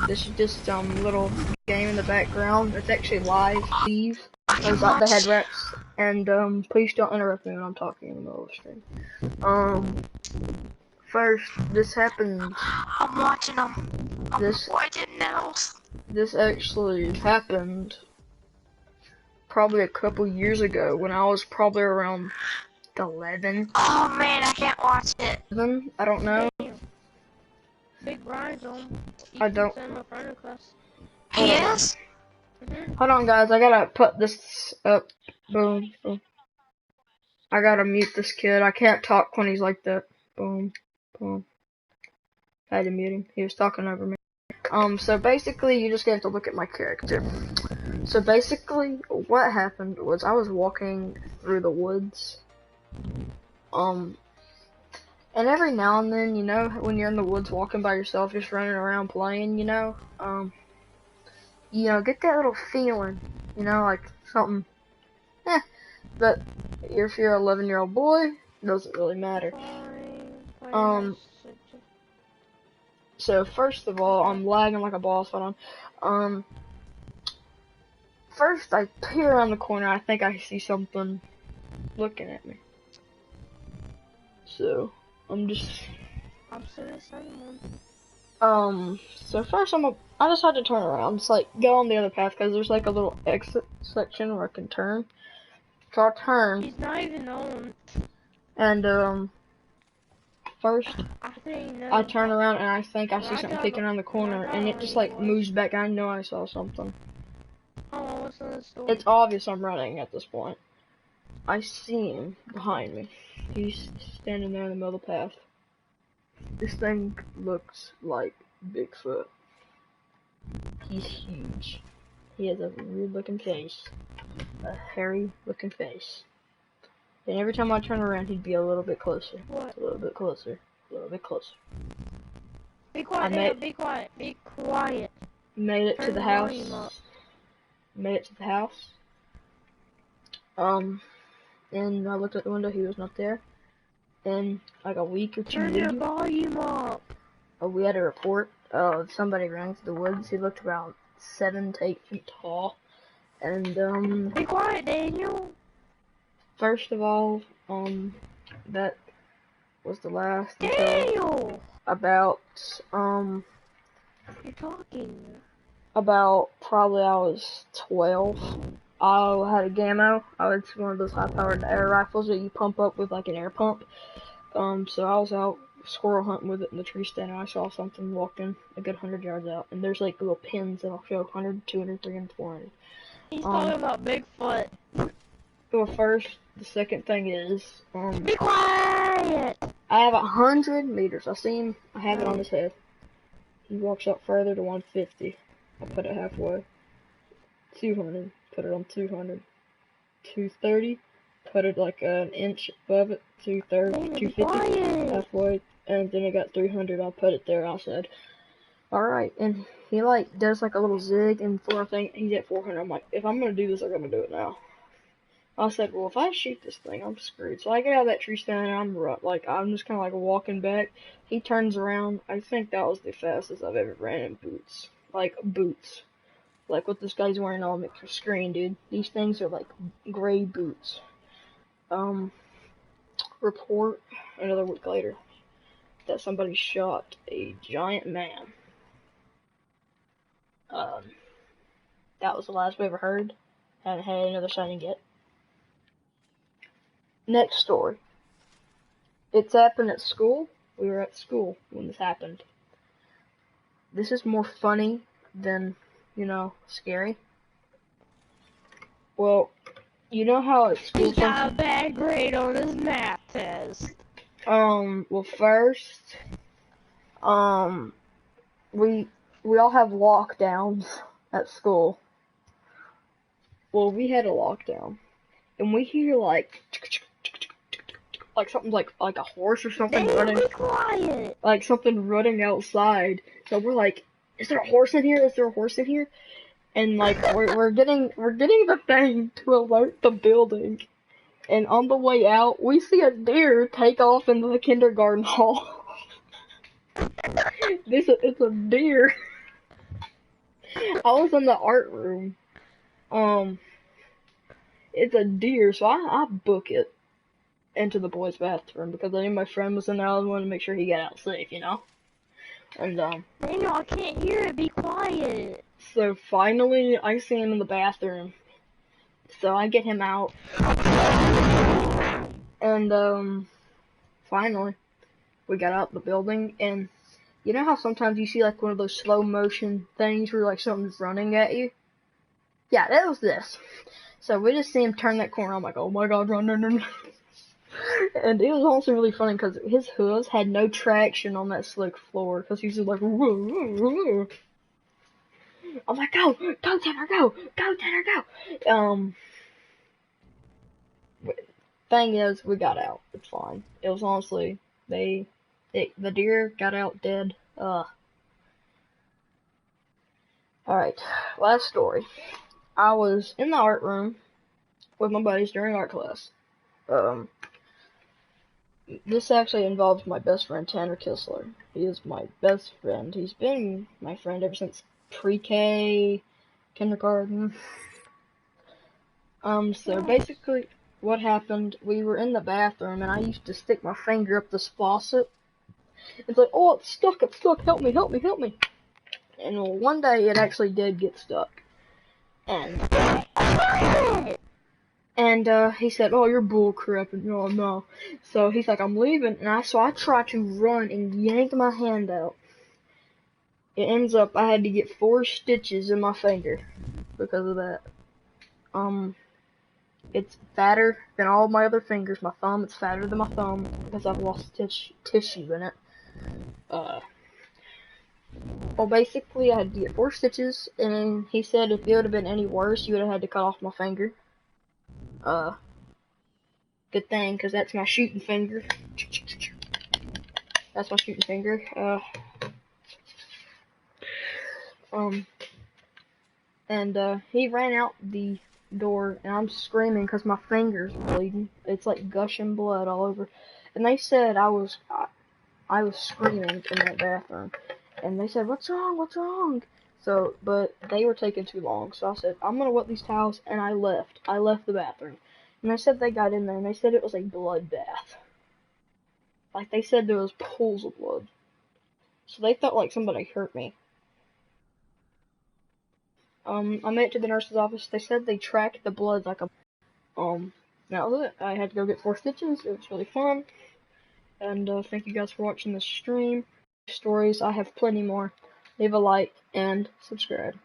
This is just little game in the background. It's actually live. Steve, I got the head wraps, and please don't interrupt me when I'm talking in the middle of the stream. First, this happened. I'm watching them. This actually happened probably a couple years ago when I was probably around 11. Oh man, I can't watch it. I don't know. Big Ryan's on. I don't. Send him a friend request. He is? Hold on, guys. I gotta put this up. Boom. Boom. I gotta mute this kid. I can't talk when he's like that. Boom. Boom. I had to mute him. He was talking over me. So basically, you just have to look at my character. So basically, what happened was I was walking through the woods. And every now and then, you know, when you're in the woods walking by yourself, just running around playing, you know, get that little feeling, you know, like something, but if you're an 11-year-old boy, it doesn't really matter. So first of all, I'm lagging like a boss. Hold on. First I peer around the corner. I think I see something looking at me. So I'm just. So first I just had to turn around. Just like go on the other path because there's like a little exit section where I can turn. So I turn. He's not even on. And first I turn around and I think I see something peeking around the corner, and it just like moves back. I know I saw something. Oh, what's in the store? It's obvious I'm running at this point. I see him behind me. He's standing there in the middle of the path. This thing looks like Bigfoot. He's huge. He has a weird looking face. A hairy looking face. And every time I turn around, he'd be a little bit closer. What? A little bit closer. A little bit closer. Be quiet, be quiet, be quiet. Made it to the house. Made it to the house. And I looked out the window, he was not there. And like a week or two Turn your volume up. We had a report of somebody running through the woods. He looked about 7 to 8 feet tall. And be quiet, Daniel. First of all, that was the last Daniel! About You're talking. About probably I was 12. I had a Gammo. It's one of those high-powered air rifles that you pump up with like an air pump. So I was out squirrel hunting with it in the tree stand, and I saw something walking a good 100 yards out. And there's like little pins that'll show 100, 200, 300, 400. He's talking about Bigfoot. Well, first, the second thing is, be quiet! I have 100 meters. I see him. I have it on his head. He walks up further to 150. I put it halfway. 200. Put it on 200. 230. Put it like an inch above it. 230. 250. Halfway. And then I got 300. I'll put it there. I said, alright. And he like does like a little zig and for a thing. He's at 400. I'm like, if I'm gonna do this, I'm gonna do it now. I said, well, if I shoot this thing, I'm screwed. So I get out of that tree stand and I'm just kind of like walking back. He turns around. I think that was the fastest I've ever ran in boots. Like boots. Like what this guy's wearing on the screen, dude. These things are like gray boots. Report another week later that somebody shot a giant man. That was the last we ever heard. Haven't had another sighting yet. Next story. It's happened at school. We were at school when this happened. This is more funny than, scary. Well, you know how at school... He got a bad grade on his math test. Well, first, we all have lockdowns at school. Well, we had a lockdown. And we hear, like something like a horse or something running. Be quiet. Like something running outside. So we're like, is there a horse in here? Is there a horse in here? And like we're getting the thing to alert the building. And on the way out, we see a deer take off into the kindergarten hall. It's a deer. was in the art room. It's a deer, so I book it into the boys' bathroom because I knew my friend was in there. I wanted to make sure he got out safe, you know? And, Daniel, I can't hear it. Be quiet. so finally I see him in the bathroom. So I get him out. And, finally we got out the building, and you know how sometimes you see like one of those slow motion things where like something's running at you? Yeah, that was this. So we just see him turn that corner. I'm like, oh my god, run, run, run. And it was also really funny because his hooves had no traction on that slick floor because he's just like, woo, woo, woo. I'm like, go, Tanner, go, Tanner, go. Thing is, we got out. It's fine. It was honestly, the deer got out dead. Alright, last story. I was in the art room with my buddies during art class. This actually involves my best friend, Tanner Kissler. He is my best friend. He's been my friend ever since pre-K, kindergarten. So basically, what happened, we were in the bathroom, and I used to stick my finger up this faucet. It's like, oh, it's stuck, help me. And one day, it actually did get stuck. And he said, oh, you're bullcrap, and oh, no. So he's like, I'm leaving, and so I tried to run and yank my hand out. It ends up, I had to get 4 stitches in my finger because of that. It's fatter than all my other fingers. My thumb, it's fatter than my thumb because I've lost tissue in it. Well, basically, I had to get 4 stitches, and he said if it would have been any worse, you would have had to cut off my finger. Good thing, because that's my shooting finger. That's my shooting finger. He ran out the door, and I'm screaming because my finger's bleeding. It's like gushing blood all over. And they said I was screaming in that bathroom. And they said, what's wrong? So, but they were taking too long. So I said, I'm gonna wet these towels, and I left. I left the bathroom. And they said they got in there, and they said it was a bloodbath. Like, they said there was pools of blood. So they felt like somebody hurt me. I made it to the nurse's office. They said they tracked the blood like a... That was it. I had to go get 4 stitches. It was really fun. And, thank you guys for watching this stream. Stories, I have plenty more. Leave a like and subscribe.